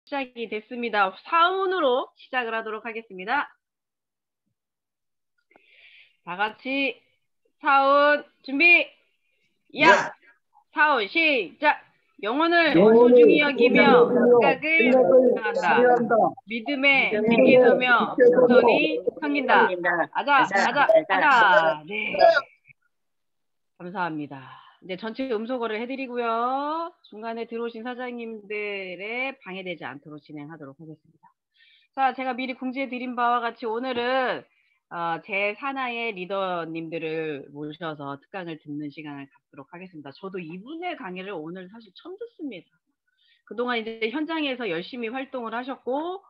시작이 됐습니다. 사운으로 시작을 하도록 하겠습니다. 다 같이 사운 준비. 야! 사운 시작! 영혼을 소중히 여기며 생각을 사랑한다. 믿음에 깊게 서며 온전히 섬긴다. 아자. 네. 감사합니다. 이제 전체 음소거를 해드리고요. 중간에 들어오신 사장님들의 방해되지 않도록 진행하도록 하겠습니다. 자, 제가 미리 공지해드린 바와 같이 오늘은 제 산하의 리더님들을 모셔서 특강을 듣는 시간을 갖도록 하겠습니다. 저도 이분의 강의를 오늘 사실 처음 듣습니다. 그동안 이제 현장에서 열심히 활동을 하셨고,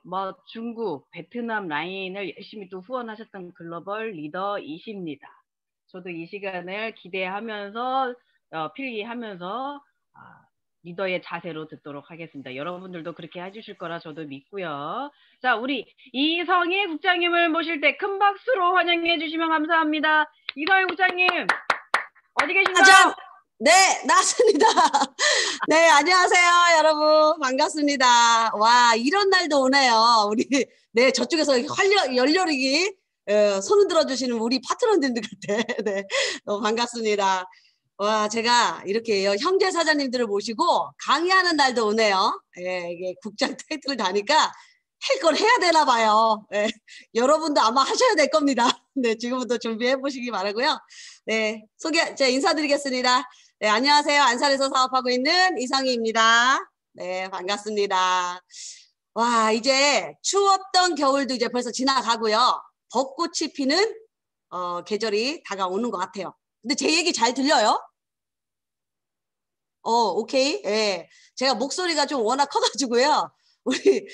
뭐 중국, 베트남 라인을 열심히 또 후원하셨던 글로벌 리더이십니다. 저도 이 시간을 기대하면서 필기하면서 리더의 자세로 듣도록 하겠습니다. 여러분들도 그렇게 해주실 거라 저도 믿고요. 자, 우리 이성희 국장님을 모실 때 큰 박수로 환영해 주시면 감사합니다. 이성희 국장님 어디 계신가요? 네, 나왔습니다. 네, 안녕하세요, 여러분. 반갑습니다. 와, 이런 날도 오네요. 우리, 네, 저쪽에서 열렬히 손을 들어주시는 우리 파트너님들한테. 네, 너무 반갑습니다. 와, 제가 이렇게 형제 사장님들을 모시고 강의하는 날도 오네요. 예, 이게 국장 타이틀을 다니까 할 걸 해야 되나 봐요. 예, 여러분도 아마 하셔야 될 겁니다. 네, 지금부터 준비해 보시기 바라고요. 네, 제가 인사드리겠습니다. 네, 안녕하세요. 안산에서 사업하고 있는 이성희입니다. 네, 반갑습니다. 와, 이제 추웠던 겨울도 이제 벌써 지나가고요. 벚꽃이 피는 계절이 다가오는 것 같아요. 근데 제 얘기 잘 들려요? 오케이. 예. 제가 목소리가 좀 워낙 커가지고요. 우리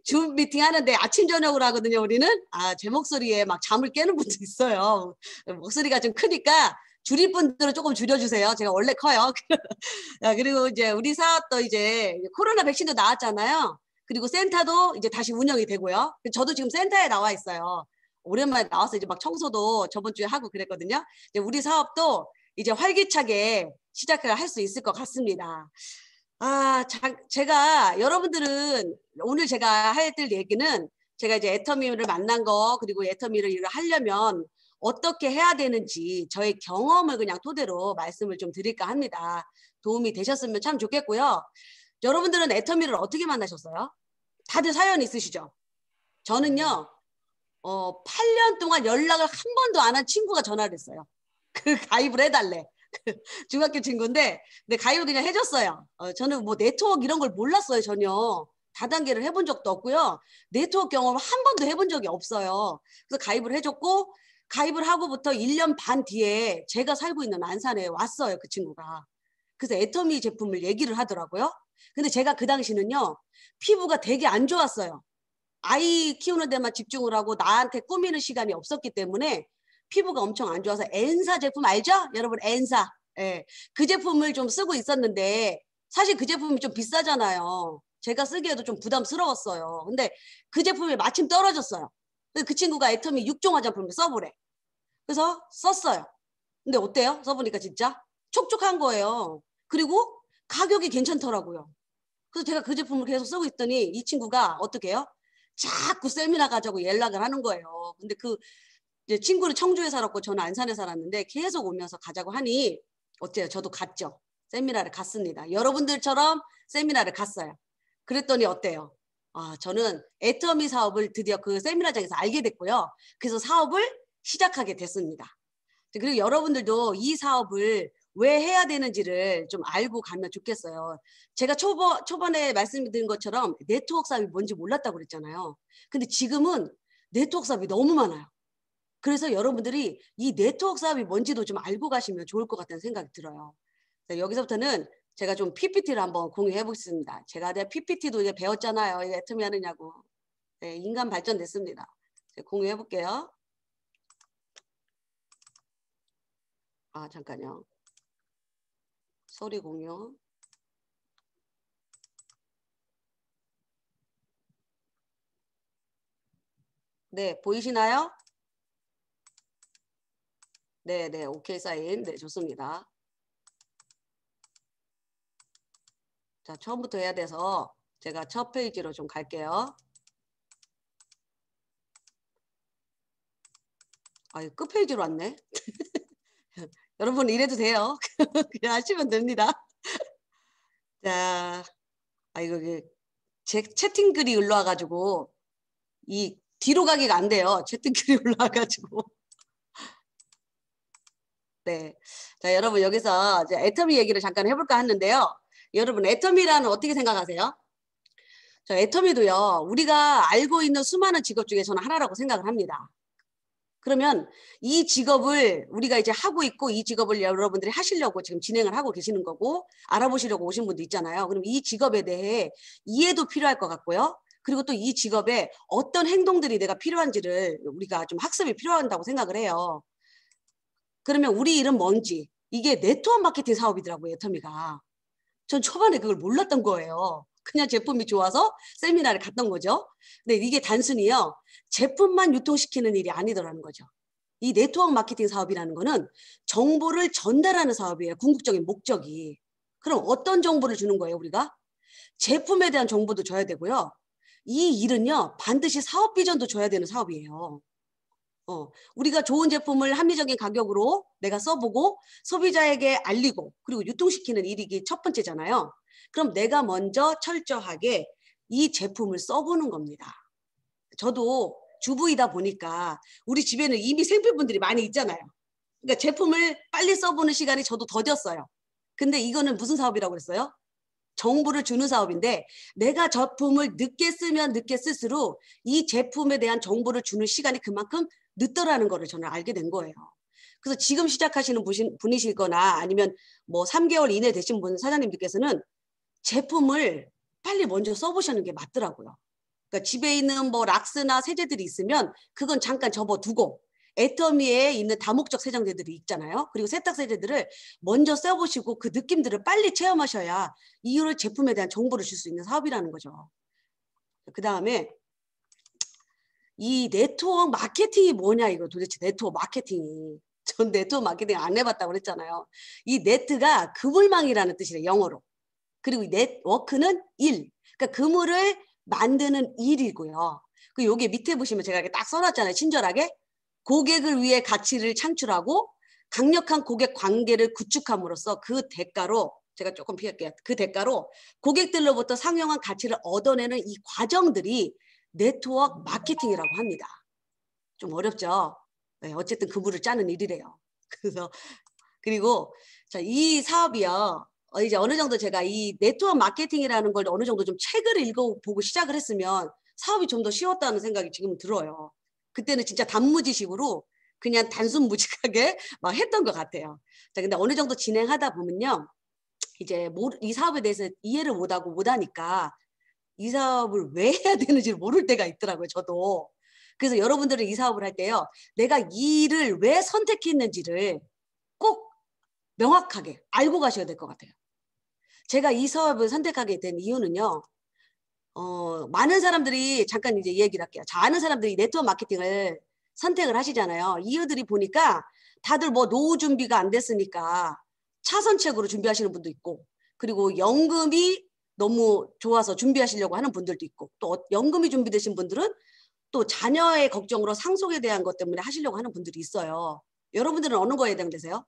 줌 미팅 하는데 아침 저녁으로 하거든요. 우리는 제 목소리에 막 잠을 깨는 분도 있어요. 목소리가 좀 크니까 줄일 분들은 조금 줄여주세요. 제가 원래 커요. 그리고 이제 우리 사업도 이제 코로나 백신도 나왔잖아요. 그리고 센터도 이제 다시 운영이 되고요. 저도 지금 센터에 나와 있어요. 오랜만에 나와서 이제 막 청소도 저번 주에 하고 그랬거든요. 이제 우리 사업도 이제 활기차게 시작을 할 수 있을 것 같습니다. 제가 여러분들은 오늘 제가 해드릴 얘기는 제가 이제 애터미를 만난 거 그리고 애터미를 일을 하려면 어떻게 해야 되는지 저의 경험을 그냥 토대로 말씀을 좀 드릴까 합니다. 도움이 되셨으면 참 좋겠고요. 여러분들은 애터미를 어떻게 만나셨어요? 다들 사연 있으시죠? 저는요, 8년 동안 연락을 한 번도 안 한 친구가 전화를 했어요. 그 가입을 해달래. 중학교 친구인데, 근데 가입을 그냥 해줬어요. 저는 뭐 네트워크 이런 걸 몰랐어요, 전혀. 다단계를 해본 적도 없고요. 네트워크 경험을 한 번도 해본 적이 없어요. 그래서 가입을 해줬고, 가입을 하고부터 1년 반 뒤에 제가 살고 있는 안산에 왔어요, 그 친구가. 그래서 애터미 제품을 얘기를 하더라고요. 근데 제가 그 당시는요, 피부가 되게 안 좋았어요. 아이 키우는 데만 집중을 하고 나한테 꾸미는 시간이 없었기 때문에 피부가 엄청 안 좋아서 엔사 제품 알죠? 여러분 엔사. 예. 그 제품을 좀 쓰고 있었는데 사실 그 제품이 좀 비싸잖아요. 제가 쓰기에도 좀 부담스러웠어요. 근데 그 제품이 마침 떨어졌어요. 그 친구가 애터미 6종 화장품을 써보래. 그래서 썼어요. 근데 어때요? 써보니까 진짜 촉촉한 거예요. 그리고 가격이 괜찮더라고요. 그래서 제가 그 제품을 계속 쓰고 있더니 이 친구가 어떻게 해요? 자꾸 세미나 가자고 연락을 하는 거예요. 근데 이제 친구는 청주에 살았고 저는 안산에 살았는데 계속 오면서 가자고 하니 어때요? 저도 갔죠. 세미나를 갔습니다. 여러분들처럼 세미나를 갔어요. 그랬더니 어때요? 저는 애터미 사업을 드디어 그 세미나장에서 알게 됐고요. 그래서 사업을 시작하게 됐습니다. 그리고 여러분들도 이 사업을 왜 해야 되는지를 좀 알고 가면 좋겠어요. 제가 초반에 말씀드린 것처럼 네트워크 사업이 뭔지 몰랐다고 그랬잖아요. 근데 지금은 네트워크 사업이 너무 많아요. 그래서 여러분들이 이 네트워크 사업이 뭔지도 좀 알고 가시면 좋을 것 같다는 생각이 들어요. 여기서부터는 제가 좀 PPT를 한번 공유해 보겠습니다. 제가 PPT도 이제 배웠잖아요. 이게 애터미 하느냐고. 네, 인간 발전됐습니다. 공유해 볼게요. 잠깐요. 소리 공유. 네, 보이시나요? 네, 오케이 사인. 네, 좋습니다. 자, 처음부터 해야 돼서 제가 첫 페이지로 좀 갈게요. 끝 페이지로 왔네. 여러분 이래도 돼요. 그냥 하시면 됩니다. 자, 이게 제 채팅글이 올라와가지고 이 뒤로 가기가 안 돼요. 채팅글이 올라와가지고. 네. 자, 여러분 여기서 이제 애터미 얘기를 잠깐 해볼까 하는데요. 여러분 애터미라는 어떻게 생각하세요? 저 애터미도요. 우리가 알고 있는 수많은 직업 중에 저는 하나라고 생각을 합니다. 그러면 이 직업을 우리가 이제 하고 있고 이 직업을 여러분들이 하시려고 지금 진행을 하고 계시는 거고 알아보시려고 오신 분도 있잖아요. 그럼 이 직업에 대해 이해도 필요할 것 같고요. 그리고 또 이 직업에 어떤 행동들이 내가 필요한지를 우리가 좀 학습이 필요한다고 생각을 해요. 그러면 우리 일은 뭔지 이게 네트워크 마케팅 사업이더라고요. 애터미가. 전 초반에 그걸 몰랐던 거예요. 그냥 제품이 좋아서 세미나를 갔던 거죠. 근데 이게 단순히요. 제품만 유통시키는 일이 아니더라는 거죠. 이 네트워크 마케팅 사업이라는 거는 정보를 전달하는 사업이에요. 궁극적인 목적이. 그럼 어떤 정보를 주는 거예요, 우리가? 제품에 대한 정보도 줘야 되고요. 이 일은요. 반드시 사업 비전도 줘야 되는 사업이에요. 우리가 좋은 제품을 합리적인 가격으로 내가 써보고 소비자에게 알리고 그리고 유통시키는 일이 첫 번째잖아요. 그럼 내가 먼저 철저하게 이 제품을 써보는 겁니다. 저도 주부이다 보니까 우리 집에는 이미 생필분들이 많이 있잖아요. 그러니까 제품을 빨리 써보는 시간이 저도 더뎠어요. 근데 이거는 무슨 사업이라고 그랬어요? 정보를 주는 사업인데 내가 제품을 늦게 쓰면 늦게 쓸수록 이 제품에 대한 정보를 주는 시간이 그만큼 늦더라는 거를 저는 알게 된 거예요. 그래서 지금 시작하시는 분이시거나 아니면 뭐 3개월 이내 되신 분 사장님들께서는 제품을 빨리 먼저 써보시는 게 맞더라고요. 그러니까 집에 있는 뭐 락스나 세제들이 있으면 그건 잠깐 접어두고 애터미에 있는 다목적 세정제들이 있잖아요. 그리고 세탁 세제들을 먼저 써보시고 그 느낌들을 빨리 체험하셔야 이후로 제품에 대한 정보를 줄 수 있는 사업이라는 거죠. 그 다음에 이 네트워크 마케팅이 뭐냐 이거 도대체 네트워크 마케팅이. 전 네트워크 마케팅 안 해봤다고 그랬잖아요. 이 네트가 그물망이라는 뜻이래요. 영어로. 그리고 이 네트워크는 일. 그러니까 그물을 만드는 일이고요. 그 여기 밑에 보시면 제가 이렇게 딱 써놨잖아요. 친절하게. 고객을 위해 가치를 창출하고 강력한 고객 관계를 구축함으로써 그 대가로 제가 조금 피할게요. 그 대가로 고객들로부터 상용한 가치를 얻어내는 이 과정들이 네트워크 마케팅이라고 합니다. 좀 어렵죠? 네, 어쨌든 그물을 짜는 일이래요. 그래서 그리고 자, 이 사업이요. 이제 어느 정도 제가 이 네트워크 마케팅이라는 걸 어느 정도 좀 책을 읽어보고 시작을 했으면 사업이 좀 더 쉬웠다는 생각이 지금 들어요. 그때는 진짜 단무지식으로 그냥 단순무직하게 막 했던 것 같아요. 자, 근데 어느 정도 진행하다 보면요. 이제 이 사업에 대해서 이해를 못하니까 이 사업을 왜 해야 되는지 모를 때가 있더라고요. 저도. 그래서 여러분들은 이 사업을 할 때요. 내가 이 일을 왜 선택했는지를 꼭 명확하게 알고 가셔야 될 것 같아요. 제가 이 사업을 선택하게 된 이유는요. 많은 사람들이 잠깐 이제 얘기를 할게요. 자, 아는 사람들이 네트워크 마케팅을 선택을 하시잖아요. 이유들이 보니까 다들 뭐 노후 준비가 안 됐으니까 차선책으로 준비하시는 분도 있고 그리고 연금이 너무 좋아서 준비하시려고 하는 분들도 있고 또 연금이 준비되신 분들은 또 자녀의 걱정으로 상속에 대한 것 때문에 하시려고 하는 분들이 있어요. 여러분들은 어느 거에 해당되세요?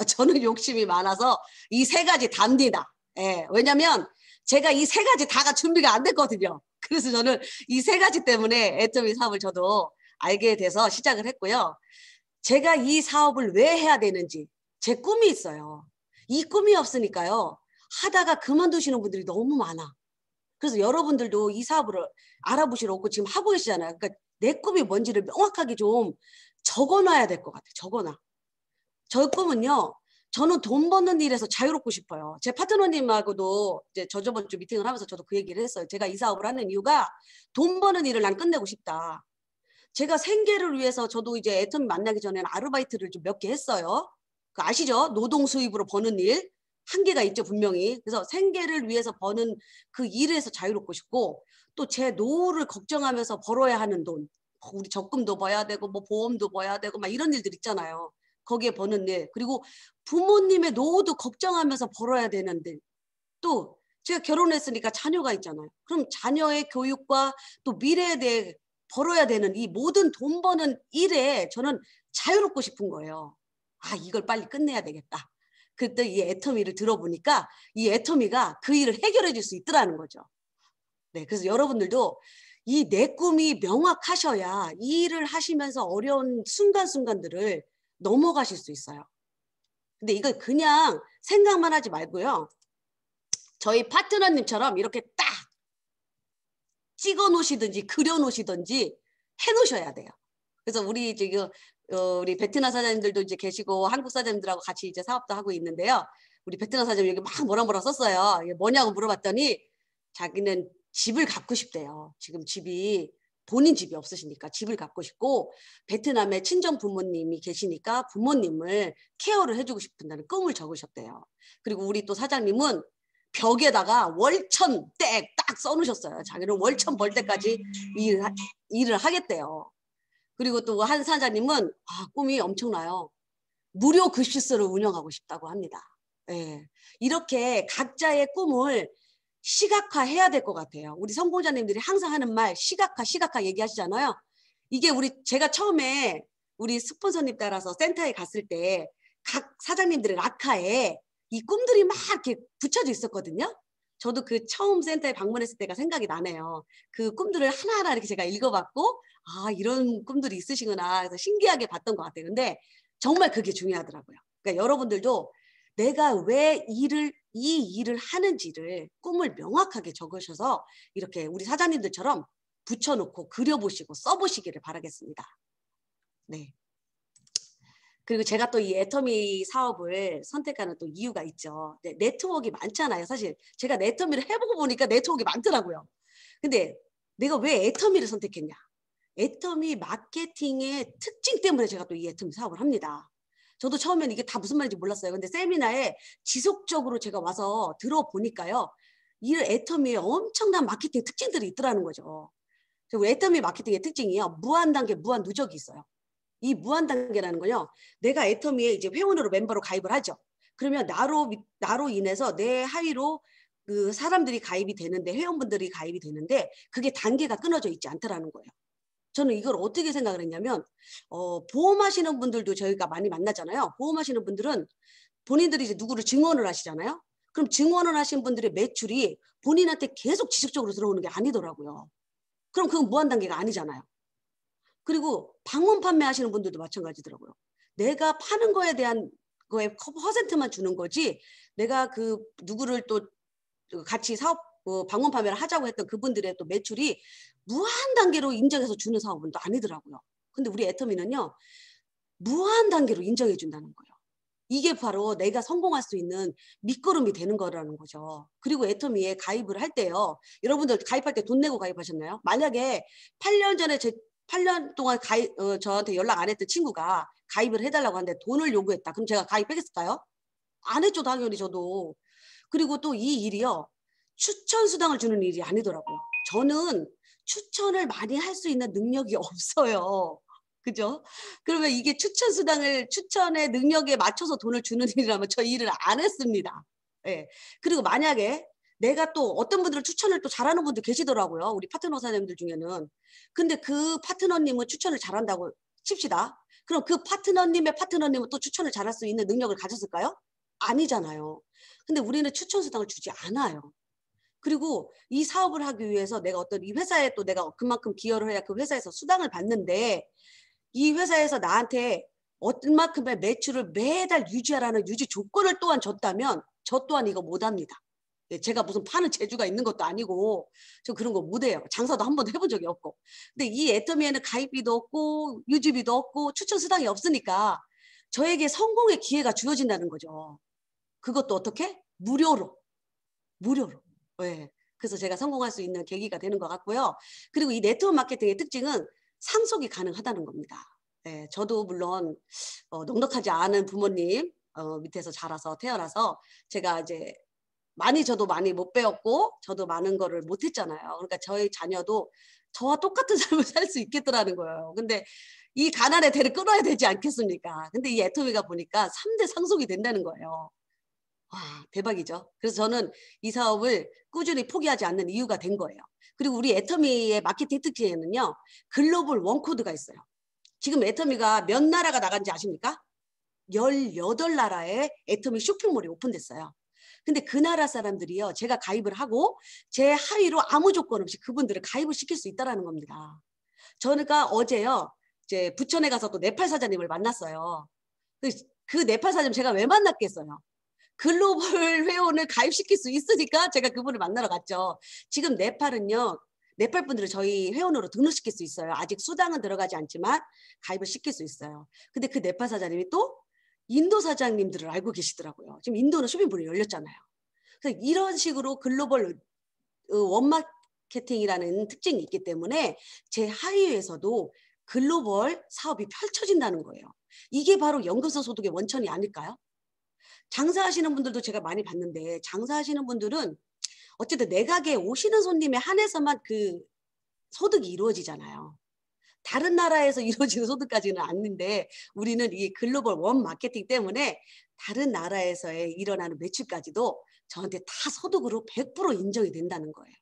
저는 욕심이 많아서 이 세 가지 답니다. 예, 왜냐면 제가 이 세 가지 다가 준비가 안 됐거든요. 그래서 저는 이 세 가지 때문에 애터미 사업을 저도 알게 돼서 시작을 했고요. 제가 이 사업을 왜 해야 되는지 제 꿈이 있어요. 이 꿈이 없으니까요. 하다가 그만두시는 분들이 너무 많아. 그래서 여러분들도 이 사업을 알아보시러 오고 지금 하고 계시잖아요. 그러니까 내 꿈이 뭔지를 명확하게 좀 적어놔야 될 것 같아요. 적어놔. 저의 꿈은요. 저는 돈 버는 일에서 자유롭고 싶어요. 제 파트너님하고도 이제 저번 주 미팅을 하면서 저도 그 얘기를 했어요. 제가 이 사업을 하는 이유가 돈 버는 일을 난 끝내고 싶다. 제가 생계를 위해서 저도 이제 애터미 만나기 전에는 아르바이트를 좀 몇 개 했어요. 그 아시죠? 노동 수입으로 버는 일. 한계가 있죠, 분명히. 그래서 생계를 위해서 버는 그 일에서 자유롭고 싶고 또 제 노후를 걱정하면서 벌어야 하는 돈. 우리 적금도 버야 되고 뭐 보험도 버야 되고 막 이런 일들 있잖아요. 거기에 버는 일. 그리고 부모님의 노후도 걱정하면서 벌어야 되는 일. 또 제가 결혼했으니까 자녀가 있잖아요. 그럼 자녀의 교육과 또 미래에 대해 벌어야 되는 이 모든 돈 버는 일에 저는 자유롭고 싶은 거예요. 아, 이걸 빨리 끝내야 되겠다. 그때 이 애터미를 들어보니까 이 애터미가 그 일을 해결해 줄 수 있더라는 거죠. 네, 그래서 여러분들도 이 내 꿈이 명확하셔야 이 일을 하시면서 어려운 순간순간들을 넘어가실 수 있어요. 근데 이걸 그냥 생각만 하지 말고요. 저희 파트너님처럼 이렇게 딱 찍어 놓으시든지 그려 놓으시든지 해 놓으셔야 돼요. 그래서 우리 지금 우리 베트남 사장님들도 이제 계시고 한국 사장님들하고 같이 이제 사업도 하고 있는데요. 우리 베트남 사장님 여기 막 뭐라 썼어요. 이게 뭐냐고 물어봤더니 자기는 집을 갖고 싶대요. 지금 집이 본인 집이 없으시니까 집을 갖고 싶고 베트남에 친정 부모님이 계시니까 부모님을 케어를 해주고 싶다는 꿈을 적으셨대요. 그리고 우리 또 사장님은 벽에다가 월천 딱 써놓으셨어요. 자기는 월천 벌 때까지 일을 하겠대요. 그리고 또 한 사장님은 꿈이 엄청나요. 무료 급식소를 운영하고 싶다고 합니다. 예. 이렇게 각자의 꿈을 시각화해야 될 것 같아요. 우리 성공자님들이 항상 하는 말 시각화 얘기하시잖아요. 이게 제가 처음에 우리 스폰서님 따라서 센터에 갔을 때 각 사장님들의 락카에 이 꿈들이 막 이렇게 붙여져 있었거든요. 저도 그 처음 센터에 방문했을 때가 생각이 나네요. 그 꿈들을 하나하나 이렇게 제가 읽어봤고 이런 꿈들이 있으시구나. 그래서 신기하게 봤던 것 같아요. 근데 정말 그게 중요하더라고요. 그러니까 여러분들도 내가 왜 이 일을 하는지를 꿈을 명확하게 적으셔서 이렇게 우리 사장님들처럼 붙여놓고 그려보시고 써보시기를 바라겠습니다. 네. 그리고 제가 또 이 애터미 사업을 선택하는 또 이유가 있죠. 네, 네트워크가 많잖아요. 사실 제가 애터미를 해보고 보니까 네트워크가 많더라고요. 근데 내가 왜 애터미를 선택했냐? 애터미 마케팅의 특징 때문에 제가 또 이 애터미 사업을 합니다. 저도 처음에는 이게 다 무슨 말인지 몰랐어요. 근데 세미나에 지속적으로 제가 와서 들어보니까요. 이 애터미에 엄청난 마케팅 특징들이 있더라는 거죠. 그리고 애터미 마케팅의 특징이요. 무한 단계, 무한 누적이 있어요. 이 무한 단계라는 거요. 내가 애터미에 이제 회원으로 멤버로 가입을 하죠. 그러면 나로 인해서 내 하위로 그 사람들이 가입이 되는데 회원분들이 가입이 되는데 그게 단계가 끊어져 있지 않더라는 거예요. 저는 이걸 어떻게 생각을 했냐면 보험하시는 분들도 저희가 많이 만나잖아요. 보험하시는 분들은 본인들이 이제 누구를 증원을 하시잖아요. 그럼 증원을 하신 분들의 매출이 본인한테 계속 지속적으로 들어오는 게 아니더라고요. 그럼 그건 무한 단계가 아니잖아요. 그리고 방문 판매하시는 분들도 마찬가지더라고요. 내가 파는 거에 대한 거에 퍼센트만 주는 거지 내가 그 누구를 또 같이 사업 방문 판매를 하자고 했던 그분들의 또 매출이 무한 단계로 인정해서 주는 사업은 또 아니더라고요. 근데 우리 애터미는요. 무한 단계로 인정해 준다는 거예요. 이게 바로 내가 성공할 수 있는 밑거름이 되는 거라는 거죠. 그리고 애터미에 가입을 할 때요. 여러분들 가입할 때 돈 내고 가입하셨나요? 만약에 8년 전에 8년 동안 저한테 연락 안 했던 친구가 가입을 해달라고 하는데 돈을 요구했다. 그럼 제가 가입하겠을까요? 안 했죠, 당연히 저도. 그리고 또 이 일이요. 추천 수당을 주는 일이 아니더라고요. 저는 추천을 많이 할 수 있는 능력이 없어요. 그죠? 그러면 이게 추천의 능력에 맞춰서 돈을 주는 일이라면 저 일을 안 했습니다. 예. 그리고 만약에 내가 또 어떤 분들은 추천을 또 잘하는 분들 계시더라고요. 우리 파트너 사장님들 중에는. 근데 그 파트너님은 추천을 잘한다고 칩시다. 그럼 그 파트너님은 또 추천을 잘할 수 있는 능력을 가졌을까요? 아니잖아요. 근데 우리는 추천 수당을 주지 않아요. 그리고 이 사업을 하기 위해서 내가 어떤 이 회사에 또 내가 그만큼 기여를 해야 그 회사에서 수당을 받는데 이 회사에서 나한테 얼마큼의 매출을 매달 유지하라는 유지 조건을 또한 줬다면 저 또한 이거 못합니다. 제가 무슨 파는 재주가 있는 것도 아니고 저 그런 거 못해요. 장사도 한 번도 해본 적이 없고. 근데 이 애터미에는 가입비도 없고 유지비도 없고 추천 수당이 없으니까 저에게 성공의 기회가 주어진다는 거죠. 그것도 어떻게? 무료로. 네. 그래서 제가 성공할 수 있는 계기가 되는 것 같고요. 그리고 이 네트워크 마케팅의 특징은 상속이 가능하다는 겁니다. 네, 저도 물론 넉넉하지 않은 부모님 밑에서 자라서 태어나서 제가 이제 저도 많이 못 배웠고 저도 많은 거를 못 했잖아요. 그러니까 저희 자녀도 저와 똑같은 삶을 살 수 있겠더라는 거예요. 근데 이 가난의 대를 끊어야 되지 않겠습니까? 근데 이 애터미가 보니까 3대 상속이 된다는 거예요. 와, 대박이죠. 그래서 저는 이 사업을 꾸준히 포기하지 않는 이유가 된 거예요. 그리고 우리 애터미의 마케팅 특징에는요. 글로벌 원코드가 있어요. 지금 애터미가 몇 나라가 나간지 아십니까? 18나라에 애터미 쇼핑몰이 오픈됐어요. 근데 그 나라 사람들이요. 제가 가입을 하고 제 하위로 아무 조건 없이 그분들을 가입을 시킬 수 있다는 겁니다. 저가 어제요. 이제 부천에 가서 또 네팔 사장님을 만났어요. 그 네팔 사장님 제가 왜 만났겠어요? 글로벌 회원을 가입시킬 수 있으니까 제가 그분을 만나러 갔죠. 지금 네팔은요. 네팔 분들을 저희 회원으로 등록시킬 수 있어요. 아직 수당은 들어가지 않지만 가입을 시킬 수 있어요. 근데 그 네팔 사장님이 또 인도 사장님들을 알고 계시더라고요. 지금 인도는 쇼핑몰이 열렸잖아요. 그래서 이런 식으로 글로벌 원마케팅이라는 특징이 있기 때문에 제 하위에서도 글로벌 사업이 펼쳐진다는 거예요. 이게 바로 연금성 소득의 원천이 아닐까요? 장사하시는 분들도 제가 많이 봤는데 장사하시는 분들은 어쨌든 내 가게에 오시는 손님에 한해서만 그 소득이 이루어지잖아요. 다른 나라에서 이루어지는 소득까지는 않는데 우리는 이 글로벌 원 마케팅 때문에 다른 나라에서의 일어나는 매출까지도 저한테 다 소득으로 100% 인정이 된다는 거예요.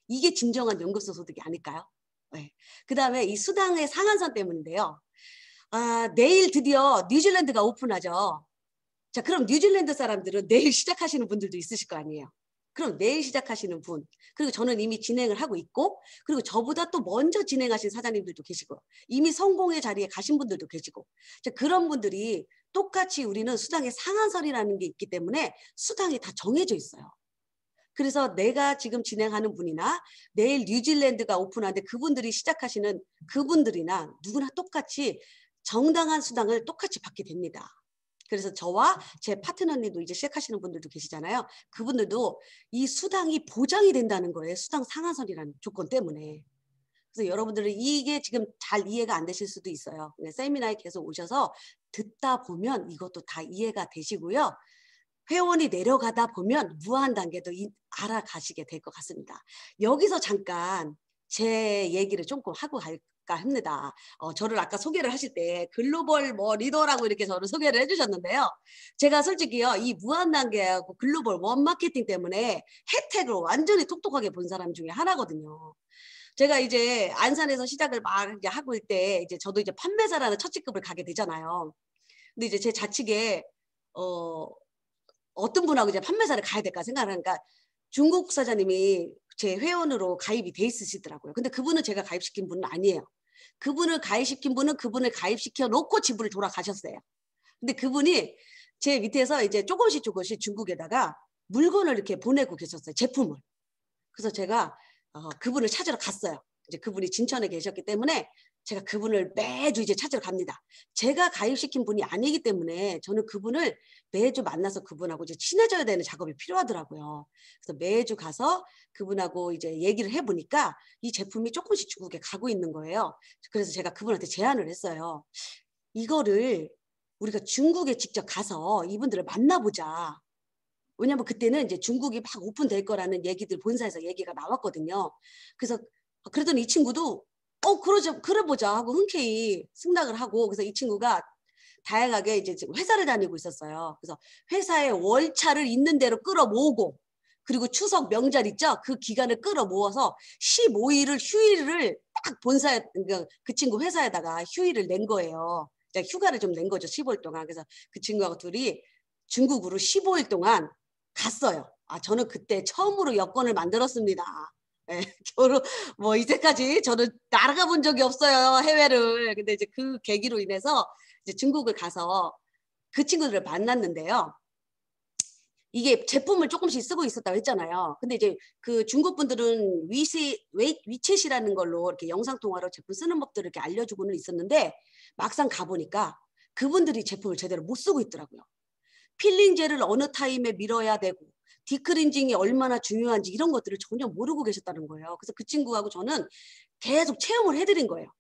이게 진정한 연금성 소득이 아닐까요? 네. 그 다음에 이 수당의 상한선 때문인데요. 내일 드디어 뉴질랜드가 오픈하죠. 자, 그럼 뉴질랜드 사람들은 내일 시작하시는 분들도 있으실 거 아니에요. 그럼 내일 시작하시는 분, 그리고 저는 이미 진행을 하고 있고, 그리고 저보다 또 먼저 진행하신 사장님들도 계시고, 이미 성공의 자리에 가신 분들도 계시고, 자, 그런 분들이 똑같이 우리는 수당의 상한선이라는 게 있기 때문에 수당이 다 정해져 있어요. 그래서 내가 지금 진행하는 분이나 내일 뉴질랜드가 오픈하는데 그분들이 시작하시는 그분들이나 누구나 똑같이 정당한 수당을 똑같이 받게 됩니다. 그래서 저와 제 파트너님도 이제 시작하시는 분들도 계시잖아요. 그분들도 이 수당이 보장이 된다는 거예요. 수당 상한선이라는 조건 때문에. 그래서 여러분들은 이게 지금 잘 이해가 안 되실 수도 있어요. 세미나에 계속 오셔서 듣다 보면 이것도 다 이해가 되시고요. 회원이 내려가다 보면 무한 단계도 알아가시게 될 것 같습니다. 여기서 잠깐 제 얘기를 조금 하고 갈까 합니다. 저를 아까 소개를 하실 때 글로벌 리더라고 이렇게 저를 소개를 해주셨는데요. 제가 솔직히요, 이 무한 단계하고 글로벌 원 마케팅 때문에 혜택을 완전히 톡톡하게 본 사람 중에 하나거든요. 제가 이제 안산에서 시작을 막 이제 하고 있을 때 이제 저도 이제 판매자라는 첫 직급을 가게 되잖아요. 근데 이제 제 좌측에 어떤 분하고 이제 판매사를 가야 될까 생각하니까 중국 사장님이 제 회원으로 가입이 돼 있으시더라고요. 근데 그분은 제가 가입시킨 분은 아니에요. 그분을 가입시킨 분은 그분을 가입시켜 놓고 집을 돌아가셨어요. 근데 그분이 제 밑에서 이제 조금씩 중국에다가 물건을 이렇게 보내고 계셨어요. 제품을. 그래서 제가 그분을 찾으러 갔어요. 이제 그분이 진천에 계셨기 때문에 제가 그분을 매주 이제 찾으러 갑니다. 제가 가입시킨 분이 아니기 때문에 저는 그분을 매주 만나서 그분하고 이제 친해져야 되는 작업이 필요하더라고요. 그래서 매주 가서 그분하고 이제 얘기를 해보니까 이 제품이 조금씩 중국에 가고 있는 거예요. 그래서 제가 그분한테 제안을 했어요. 이거를 우리가 중국에 직접 가서 이분들을 만나보자. 왜냐면 그때는 이제 중국이 막 오픈될 거라는 얘기들 본사에서 얘기가 나왔거든요. 그래서 그러더니 이 친구도 그래 보자 하고 흔쾌히 승낙을 하고, 그래서 이 친구가 다양하게 이제 회사를 다니고 있었어요. 그래서 회사에 월차를 있는 대로 끌어모으고, 그리고 추석 명절 있죠? 그 기간을 끌어모아서 15일을 휴일을 딱 본사에, 그 친구 회사에다가 휴일을 낸 거예요. 휴가를 좀 낸 거죠. 15일 동안. 그래서 그 친구하고 둘이 중국으로 15일 동안 갔어요. 저는 그때 처음으로 여권을 만들었습니다. 네, 이때까지 저는 날아가 본 적이 없어요, 해외를. 근데 이제 그 계기로 인해서 이제 중국을 가서 그 친구들을 만났는데요. 이게 제품을 조금씩 쓰고 있었다고 했잖아요. 근데 이제 그 중국 분들은 위챗이라는 걸로 이렇게 영상통화로 제품 쓰는 법들을 이렇게 알려주고는 있었는데 막상 가보니까 그분들이 제품을 제대로 못 쓰고 있더라고요. 필링젤을 어느 타임에 밀어야 되고 디크린징이 얼마나 중요한지 이런 것들을 전혀 모르고 계셨다는 거예요. 그래서 그 친구하고 저는 계속 체험을 해드린 거예요.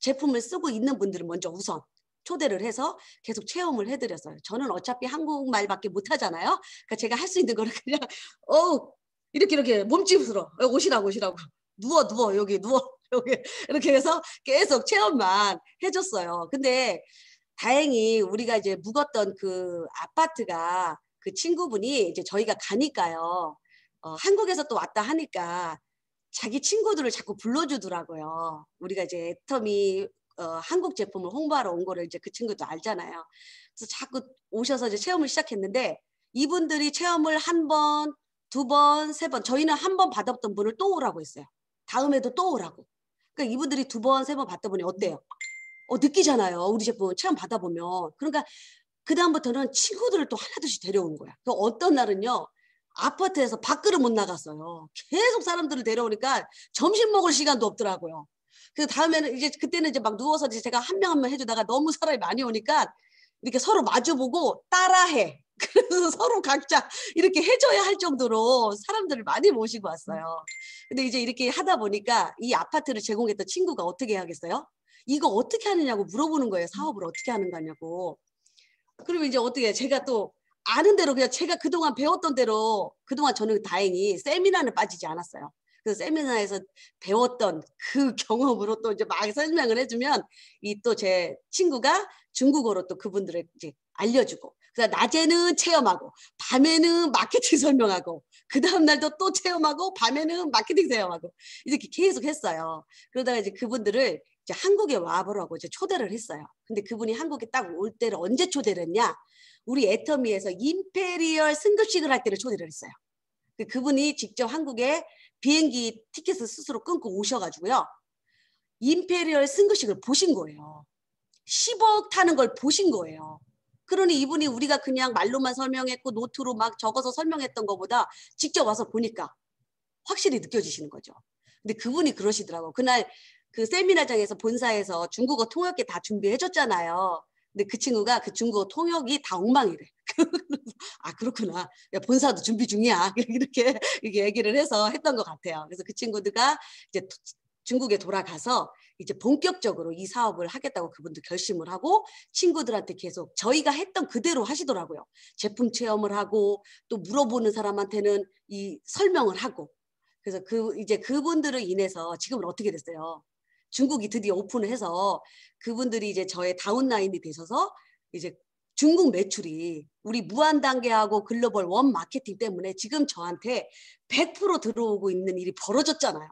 제품을 쓰고 있는 분들은 먼저 우선 초대를 해서 계속 체험을 해드렸어요. 저는 어차피 한국말밖에 못하잖아요. 그러니까 제가 할 수 있는 거는 그냥 이렇게 몸짓으로 오시라고 누워 여기 누워 여기 이렇게 해서 계속 체험만 해줬어요. 근데 다행히 우리가 이제 묵었던 그 아파트가 그 친구분이 이제 저희가 가니까요. 한국에서 또 왔다 하니까 자기 친구들을 자꾸 불러주더라고요. 우리가 이제 애터미 한국 제품을 홍보하러 온 거를 이제 그 친구도 알잖아요. 그래서 자꾸 오셔서 이제 체험을 시작했는데 이분들이 체험을 한 번, 두 번, 세 번, 저희는 한 번 받았던 분을 또 오라고 했어요. 다음에도 또 오라고. 그러니까 이분들이 두 번, 세 번 받다 보니 어때요? 느끼잖아요. 우리 제품 체험 받아보면. 그러니까 그다음부터는 친구들을 또 하나둘씩 데려오는 거야. 그 어떤 날은요. 아파트에서 밖으로 못 나갔어요. 계속 사람들을 데려오니까 점심 먹을 시간도 없더라고요. 그 다음에는 이제 그때는 이제 막 누워서 이제 제가 한 명 한 명 해주다가 너무 사람이 많이 오니까 이렇게 서로 마주보고 따라해. 그래서 서로 각자 이렇게 해줘야 할 정도로 사람들을 많이 모시고 왔어요. 근데 이제 이렇게 하다 보니까 이 아파트를 제공했던 친구가 어떻게 하겠어요? 이거 어떻게 하느냐고 물어보는 거예요. 사업을 어떻게 하는 거냐고. 그러면 이제 어떻게 해요? 제가 또 아는 대로 그냥 제가 그동안 배웠던 대로 그동안 저는 다행히 세미나는 빠지지 않았어요. 그래서 세미나에서 배웠던 그 경험으로 또 이제 막 설명을 해주면 이 또 제 친구가 중국어로 또 그분들을 이제 알려주고 그래서 낮에는 체험하고 밤에는 마케팅 설명하고 그 다음 날도 또 체험하고 밤에는 마케팅 체험하고 이렇게 계속 했어요. 그러다가 이제 그분들을 이제 한국에 와보라고 이제 초대를 했어요. 근데 그분이 한국에 딱 올 때를 언제 초대를 했냐? 우리 애터미에서 임페리얼 승급식을 할 때를 초대를 했어요. 그분이 직접 한국에 비행기 티켓을 스스로 끊고 오셔가지고요. 임페리얼 승급식을 보신 거예요. 10억 타는 걸 보신 거예요. 그러니 이분이 우리가 그냥 말로만 설명했고 노트로 막 적어서 설명했던 것보다 직접 와서 보니까 확실히 느껴지시는 거죠. 근데 그분이 그러시더라고. 그날 그 세미나장에서 본사에서 중국어 통역기 다 준비해 줬잖아요. 근데 그 친구가 그 중국어 통역이 다 엉망이래. 아 그렇구나. 야, 본사도 준비 중이야. 이렇게 얘기를 해서 했던 것 같아요. 그래서 그 친구들과 이제 중국에 돌아가서 이제 본격적으로 이 사업을 하겠다고 그분도 결심을 하고 친구들한테 계속 저희가 했던 그대로 하시더라고요. 제품 체험을 하고 또 물어보는 사람한테는 이 설명을 하고 그래서 이제 그분들을 인해서 지금은 어떻게 됐어요? 중국이 드디어 오픈을 해서 그분들이 이제 저의 다운라인이 되셔서 이제 중국 매출이 우리 무한 단계하고 글로벌 원 마케팅 때문에 지금 저한테 100% 들어오고 있는 일이 벌어졌잖아요.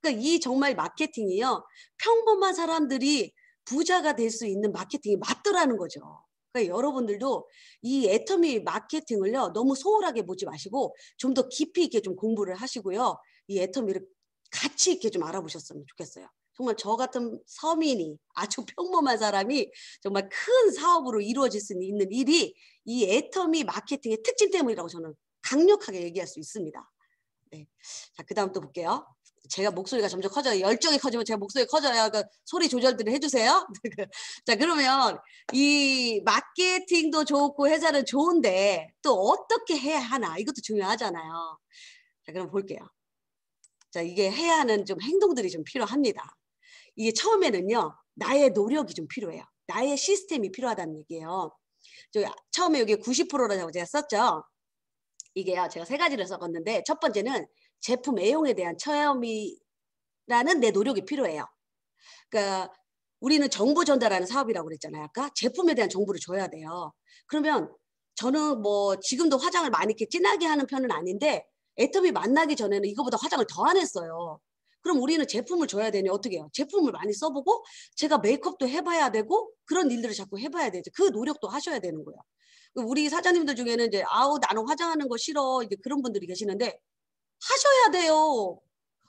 그러니까 이 정말 마케팅이요. 평범한 사람들이 부자가 될 수 있는 마케팅이 맞더라는 거죠. 그러니까 여러분들도 이 애터미 마케팅을요. 너무 소홀하게 보지 마시고 좀 더 깊이 있게 좀 공부를 하시고요. 이 애터미를 가치 있게 좀 알아보셨으면 좋겠어요. 정말 저 같은 서민이 아주 평범한 사람이 정말 큰 사업으로 이루어질 수 있는 일이 이 애터미 마케팅의 특징 때문이라고 저는 강력하게 얘기할 수 있습니다. 네. 자, 그 다음 또 볼게요. 제가 목소리가 점점 커져요. 열정이 커지면 제가 목소리 커져요. 그 소리 조절들을 해주세요. 자, 그러면 이 마케팅도 좋고 회사는 좋은데 또 어떻게 해야 하나 이것도 중요하잖아요. 자, 그럼 볼게요. 자, 이게 해야 하는 좀 행동들이 좀 필요합니다. 이게 처음에는요. 나의 노력이 좀 필요해요. 나의 시스템이 필요하다는 얘기예요. 처음에 여기 90%라고 제가 썼죠. 이게요. 제가 세 가지를 써봤는데 첫 번째는 제품 애용에 대한 체험이라는 내 노력이 필요해요. 그러니까 우리는 정보 전달하는 사업이라고 그랬잖아요. 아까 제품에 대한 정보를 줘야 돼요. 그러면 저는 뭐 지금도 화장을 많이 이렇게 진하게 하는 편은 아닌데 애터미 만나기 전에는 이거보다 화장을 더 안 했어요. 그럼 우리는 제품을 줘야 되니 어떻게 해요? 제품을 많이 써보고 제가 메이크업도 해봐야 되고 그런 일들을 자꾸 해봐야 되죠. 그 노력도 하셔야 되는 거예요. 우리 사장님들 중에는 이제 아우 나는 화장하는 거 싫어 이제 그런 분들이 계시는데 하셔야 돼요.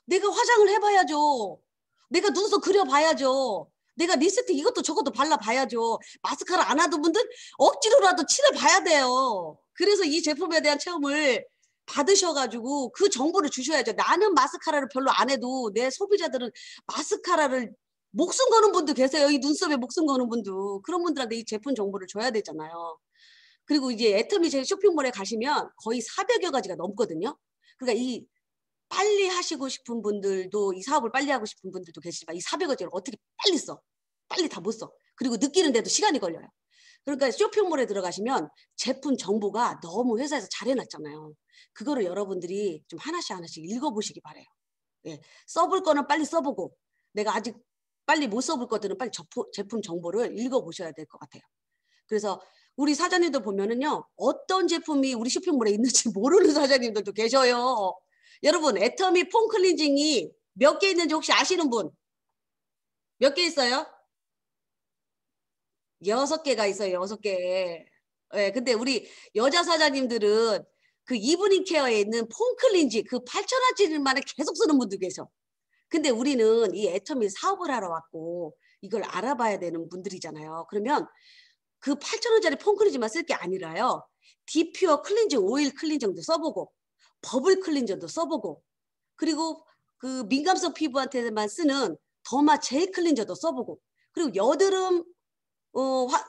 내가 화장을 해봐야죠. 내가 눈썹 그려봐야죠. 내가 립스틱 이것도 저것도 발라봐야죠. 마스카라 안 하던 분들 억지로라도 칠해봐야 돼요. 그래서 이 제품에 대한 체험을 받으셔가지고 그 정보를 주셔야죠. 나는 마스카라를 별로 안 해도 내 소비자들은 마스카라를 목숨 거는 분도 계세요. 이 눈썹에 목숨 거는 분도. 그런 분들한테 이 제품 정보를 줘야 되잖아요. 그리고 이제 애터미 제 쇼핑몰에 가시면 거의 400여 가지가 넘거든요. 그러니까 이 빨리 하시고 싶은 분들도 이 사업을 빨리 하고 싶은 분들도 계시지만 이 400가지를 어떻게 빨리 써? 빨리 다 못 써. 그리고 느끼는데도 시간이 걸려요. 그러니까 쇼핑몰에 들어가시면 제품 정보가 너무 회사에서 잘 해놨잖아요. 그거를 여러분들이 좀 하나씩 하나씩 읽어보시기 바래요. 예. 써볼 거는 빨리 써보고 내가 아직 빨리 못 써볼 것들은 빨리 제품 정보를 읽어보셔야 될 것 같아요. 그래서 우리 사장님들 보면은요, 어떤 제품이 우리 쇼핑몰에 있는지 모르는 사장님들도 계셔요. 여러분, 애터미 폼 클렌징이 몇 개 있는지 혹시 아시는 분? 몇 개 있어요? 6개가 있어요. 6개. 예, 근데 우리 여자 사장님들은 그 이브닝 케어에 있는 폼 클렌징 그 8,000원짜리만을 계속 쓰는 분도 계셔. 근데 우리는 이 애터미 사업을 하러 왔고 이걸 알아봐야 되는 분들이잖아요. 그러면 그 8,000원짜리 폼 클렌징만 쓸 게 아니라요. 디퓨어 클렌징 오일 클렌징도 써보고 버블 클렌저도 써보고 그리고 그 민감성 피부한테만 쓰는 더마 젤 클렌저도 써보고 그리고 여드름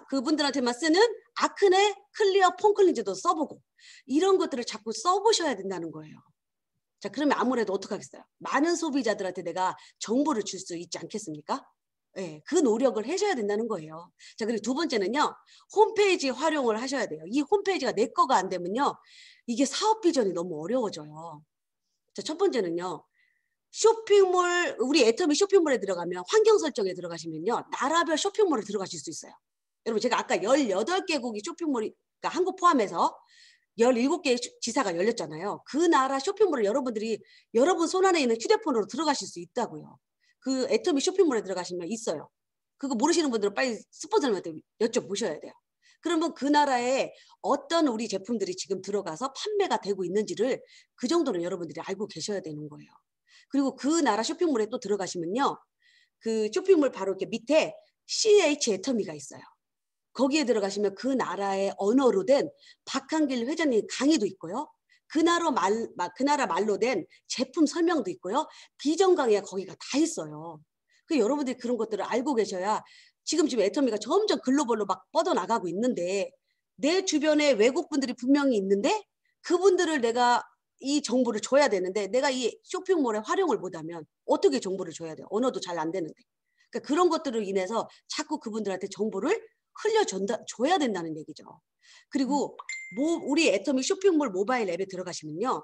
그분들한테만 쓰는 아크네 클리어 폼 클렌저도 써보고 이런 것들을 자꾸 써보셔야 된다는 거예요. 자, 그러면 아무래도 어떡하겠어요? 많은 소비자들한테 내가 정보를 줄 수 있지 않겠습니까? 네, 그 노력을 해줘야 된다는 거예요. 자, 그리고 두 번째는요. 홈페이지 활용을 하셔야 돼요. 이 홈페이지가 내 거가 안 되면요. 이게 사업 비전이 너무 어려워져요. 자, 첫 번째는요. 쇼핑몰, 우리 애터미 쇼핑몰에 들어가면 환경 설정에 들어가시면요. 나라별 쇼핑몰에 들어가실 수 있어요. 여러분, 제가 아까 18개국이 쇼핑몰이, 그러니까 한국 포함해서 17개의 지사가 열렸잖아요. 그 나라 쇼핑몰을 여러분들이 여러분 손안에 있는 휴대폰으로 들어가실 수 있다고요. 그 애터미 쇼핑몰에 들어가시면 있어요. 그거 모르시는 분들은 빨리 스폰서님한테 여쭤보셔야 돼요. 그러면 그 나라에 어떤 우리 제품들이 지금 들어가서 판매가 되고 있는지를 그 정도는 여러분들이 알고 계셔야 되는 거예요. 그리고 그 나라 쇼핑몰에 또 들어가시면요. 그 쇼핑몰 바로 이렇게 밑에 CH 애터미가 있어요. 거기에 들어가시면 그 나라의 언어로 된 박한길 회장님 강의도 있고요. 그 나라 말로 된 제품 설명도 있고요. 비전 강의가 거기가 다 있어요. 그 여러분들이 그런 것들을 알고 계셔야 지금 애터미가 점점 글로벌로 막 뻗어나가고 있는데 내 주변에 외국 분들이 분명히 있는데 그분들을 내가 이 정보를 줘야 되는데 내가 이 쇼핑몰에 활용을 못하면 어떻게 정보를 줘야 돼요? 언어도 잘 안 되는데. 그러니까 그런 것들로 인해서 자꾸 그분들한테 정보를 흘려줘야 된다는 얘기죠. 그리고 우리 애터미 쇼핑몰 모바일 앱에 들어가시면요.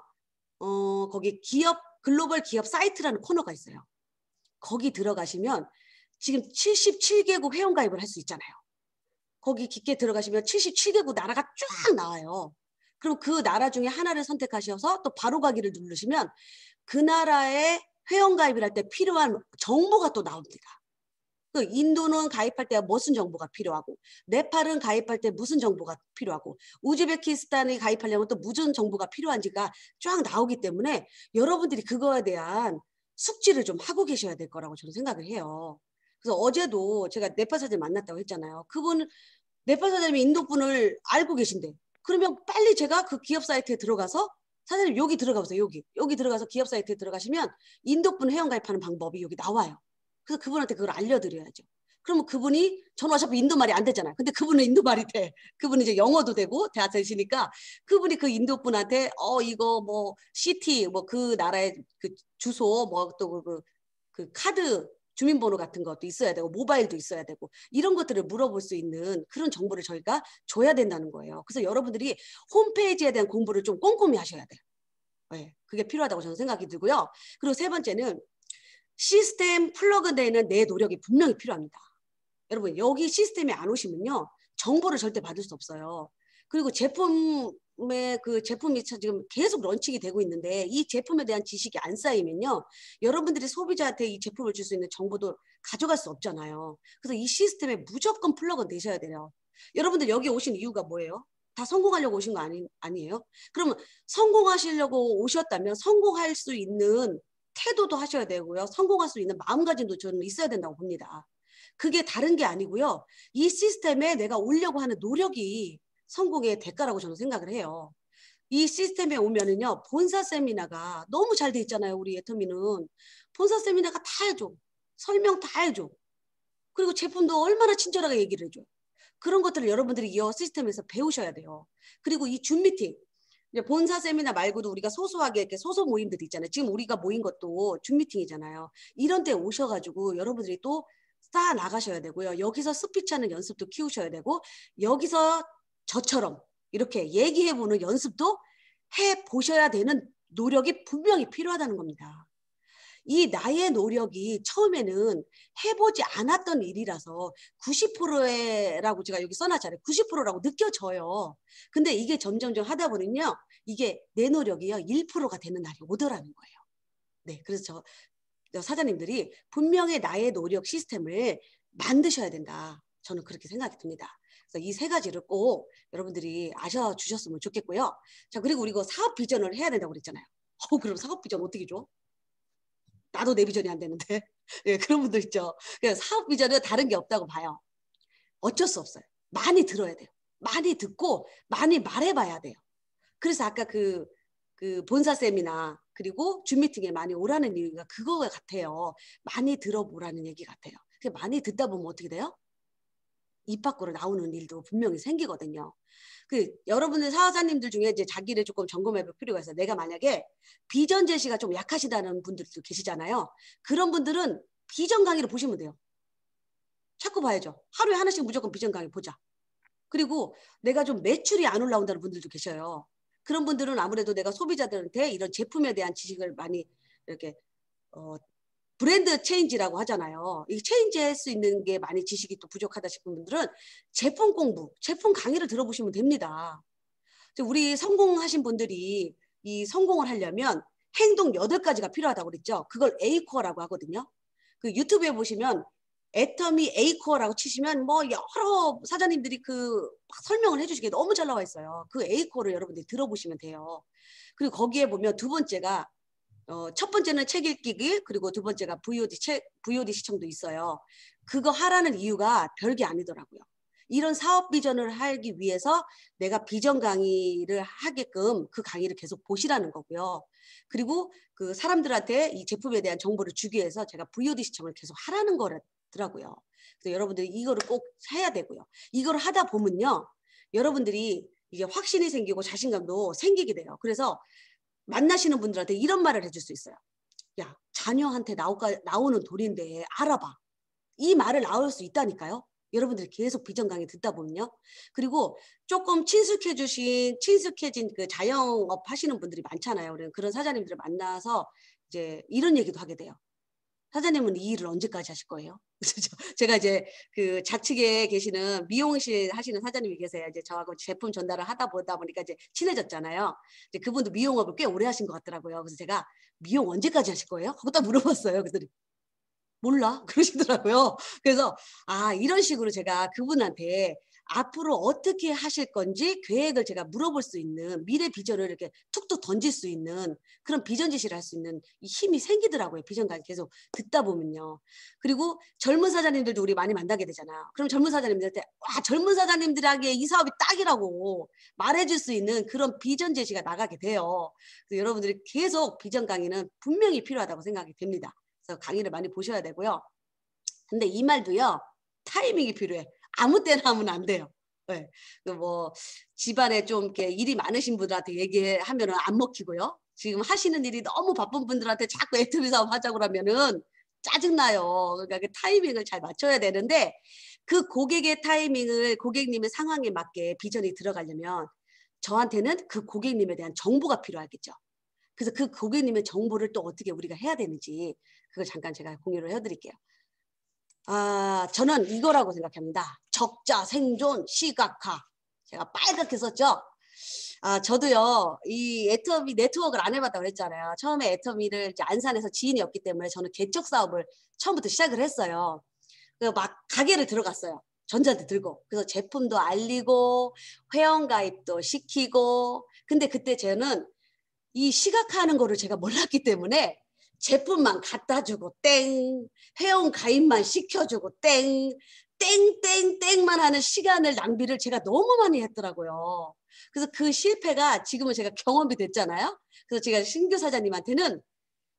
거기 글로벌 기업 사이트라는 코너가 있어요. 거기 들어가시면 지금 77개국 회원가입을 할 수 있잖아요. 거기 깊게 들어가시면 77개국 나라가 쫙 나와요. 그럼 그 나라 중에 하나를 선택하셔서 또 바로 가기를 누르시면 그 나라에 회원가입을 할 때 필요한 정보가 또 나옵니다. 그 인도는 가입할 때 무슨 정보가 필요하고 네팔은 가입할 때 무슨 정보가 필요하고 우즈베키스탄이 가입하려면 또 무슨 정보가 필요한지가 쫙 나오기 때문에 여러분들이 그거에 대한 숙지를 좀 하고 계셔야 될 거라고 저는 생각을 해요. 그래서 어제도 제가 네팔 사장님 만났다고 했잖아요. 그분 네팔 사장님이 인도 분을 알고 계신데 그러면 빨리 제가 그 기업 사이트에 들어가서 사장님 여기 들어가 보세요. 여기 들어가서 기업 사이트에 들어가시면 인도 분 회원가입하는 방법이 여기 나와요. 그래서 그분한테 그걸 알려드려야죠. 그러면 그분이 저는 어차피 인도 말이 안 되잖아요. 근데 그분은 인도 말이 돼. 그분은 이제 영어도 되고 다 되시니까 그분이 그 인도 분한테 이거 뭐 시티 뭐 그 나라의 그 주소 뭐 또 그 카드 주민번호 같은 것도 있어야 되고 모바일도 있어야 되고 이런 것들을 물어볼 수 있는 그런 정보를 저희가 줘야 된다는 거예요. 그래서 여러분들이 홈페이지에 대한 공부를 좀 꼼꼼히 하셔야 돼요. 네, 그게 필요하다고 저는 생각이 들고요. 그리고 세 번째는 시스템 플러그되는 내 노력이 분명히 필요합니다. 여러분 여기 시스템에 안 오시면요. 정보를 절대 받을 수 없어요. 그리고 제품이 지금 계속 런칭이 되고 있는데 이 제품에 대한 지식이 안 쌓이면요. 여러분들이 소비자한테 이 제품을 줄 수 있는 정보도 가져갈 수 없잖아요. 그래서 이 시스템에 무조건 플러그 내셔야 돼요. 여러분들 여기 오신 이유가 뭐예요? 다 성공하려고 오신 거 아니에요? 그러면 성공하시려고 오셨다면 성공할 수 있는 태도도 하셔야 되고요. 성공할 수 있는 마음가짐도 저는 있어야 된다고 봅니다. 그게 다른 게 아니고요. 이 시스템에 내가 오려고 하는 노력이 성공의 대가라고 저는 생각을 해요. 이 시스템에 오면은요. 본사 세미나가 너무 잘 돼 있잖아요. 우리 애터미는. 본사 세미나가 다 해줘. 설명 다 해줘. 그리고 제품도 얼마나 친절하게 얘기를 해줘요. 그런 것들을 여러분들이 이 시스템에서 배우셔야 돼요. 그리고 이 줌 미팅. 본사 세미나 말고도 우리가 소소하게 이렇게 소소 모임들이 있잖아요. 지금 우리가 모인 것도 줌 미팅이잖아요. 이런 데 오셔가지고 여러분들이 또 쌓아 나가셔야 되고요. 여기서 스피치하는 연습도 키우셔야 되고 여기서 저처럼 이렇게 얘기해보는 연습도 해보셔야 되는 노력이 분명히 필요하다는 겁니다. 이 나의 노력이 처음에는 해보지 않았던 일이라서 90%라고 제가 여기 써놨잖아요. 90%라고 느껴져요. 근데 이게 점점점 하다 보면요. 이게 내 노력이요. 1%가 되는 날이 오더라는 거예요. 네, 그래서 저 사장님들이 분명히 나의 노력 시스템을 만드셔야 된다. 저는 그렇게 생각이 듭니다. 그래서 이 세 가지를 꼭 여러분들이 아셔 주셨으면 좋겠고요. 자, 그리고 우리 이거 사업 비전을 해야 된다고 그랬잖아요. 그럼 사업 비전 어떻게 줘? 나도 내 비전이 안 되는데. 예, 그런 분들 있죠. 그래서 사업 비전은 다른 게 없다고 봐요. 어쩔 수 없어요. 많이 들어야 돼요. 많이 듣고 많이 말해봐야 돼요. 그래서 아까 그 본사쌤이나 그리고 줌 미팅에 많이 오라는 이유가 그거 같아요. 많이 들어보라는 얘기 같아요. 많이 듣다 보면 어떻게 돼요? 입 밖으로 나오는 일도 분명히 생기거든요. 여러분들 사업자님들 중에 이제 자기를 조금 점검해 볼 필요가 있어요. 내가 만약에 비전 제시가 좀 약하시다는 분들도 계시잖아요. 그런 분들은 비전 강의를 보시면 돼요. 자꾸 봐야죠. 하루에 하나씩 무조건 비전 강의 보자. 그리고 내가 좀 매출이 안 올라온다는 분들도 계셔요. 그런 분들은 아무래도 내가 소비자들한테 이런 제품에 대한 지식을 많이 이렇게 브랜드 체인지라고 하잖아요. 이 체인지 할 수 있는 게 많이 지식이 또 부족하다 싶은 분들은 제품 공부, 제품 강의를 들어보시면 됩니다. 우리 성공하신 분들이 이 성공을 하려면 행동 8가지가 필요하다고 그랬죠. 그걸 A코어라고 하거든요. 그 유튜브에 보시면 애터미 A코어라고 치시면 뭐 여러 사장님들이 막 설명을 해주시게 너무 잘 나와 있어요. 그 A코어를 여러분들이 들어보시면 돼요. 그리고 거기에 보면 두 번째가 첫 번째는 책 읽기, 그리고 두 번째가 VOD 시청도 있어요. 그거 하라는 이유가 별게 아니더라고요. 이런 사업 비전을 하기 위해서 내가 비전 강의를 하게끔 그 강의를 계속 보시라는 거고요. 그리고 그 사람들한테 이 제품에 대한 정보를 주기 위해서 제가 VOD 시청을 계속 하라는 거더라고요. 그래서 여러분들이 이거를 꼭 해야 되고요. 이거를 하다 보면요. 여러분들이 이게 확신이 생기고 자신감도 생기게 돼요. 그래서 만나시는 분들한테 이런 말을 해줄 수 있어요. 야, 자녀한테 나오는 돈인데 알아봐. 이 말을 나올 수 있다니까요. 여러분들이 계속 비전 강의 듣다 보면요. 그리고 조금 친숙해진 그 자영업 하시는 분들이 많잖아요. 그런 사장님들을 만나서 이제 이런 얘기도 하게 돼요. 사장님은 이 일을 언제까지 하실 거예요? 제가 이제 그 좌측에 계시는 미용실 하시는 사장님이 계세요. 이제 저하고 제품 전달을 하다 보다 보니까 이제 친해졌잖아요. 이제 그분도 미용업을 꽤 오래 하신 것 같더라고요. 그래서 제가 미용 언제까지 하실 거예요? 하고 딱 물어봤어요. 그랬더니 몰라 그러시더라고요. 그래서 이런 식으로 제가 그분한테 앞으로 어떻게 하실 건지 계획을 제가 물어볼 수 있는 미래 비전을 이렇게 툭툭 던질 수 있는 그런 비전 제시를 할 수 있는 이 힘이 생기더라고요. 비전까지 계속 듣다 보면요. 그리고 젊은 사장님들도 우리 많이 만나게 되잖아요. 그럼 젊은 사장님들한테 젊은 사장님들에게 이 사업이 딱이라고 말해줄 수 있는 그런 비전 제시가 나가게 돼요. 그래서 여러분들이 계속 비전 강의는 분명히 필요하다고 생각이 됩니다. 그래서 강의를 많이 보셔야 되고요. 근데 이 말도요. 타이밍이 필요해. 아무 때나 하면 안 돼요. 네. 뭐 집안에 좀 이렇게 일이 많으신 분들한테 얘기하면은 안 먹히고요. 지금 하시는 일이 너무 바쁜 분들한테 자꾸 애터미 사업 하자고 하면은 짜증나요. 그러니까 그 타이밍을 잘 맞춰야 되는데 그 고객의 타이밍을 고객님의 상황에 맞게 비전이 들어가려면 저한테는 그 고객님에 대한 정보가 필요하겠죠. 그래서 그 고객님의 정보를 또 어떻게 우리가 해야 되는지 그걸 잠깐 제가 공유를 해드릴게요. 저는 이거라고 생각합니다. 적자, 생존, 시각화. 제가 빨갛게 썼죠. 저도요, 이 애터미 네트워크를 안 해봤다고 그랬잖아요. 처음에 애터미를 이제 안산에서 지인이 없기 때문에 저는 개척 사업을 처음부터 시작을 했어요. 그래서 막 가게를 들어갔어요. 전자도 들고. 그래서 제품도 알리고, 회원가입도 시키고. 근데 그때 저는 이 시각화하는 거를 제가 몰랐기 때문에 제품만 갖다 주고 땡, 회원 가입만 시켜주고 땡, 땡땡땡만 하는 시간을 낭비를 제가 너무 많이 했더라고요. 그래서 그 실패가 지금은 제가 경험이 됐잖아요. 그래서 제가 신규 사장님한테는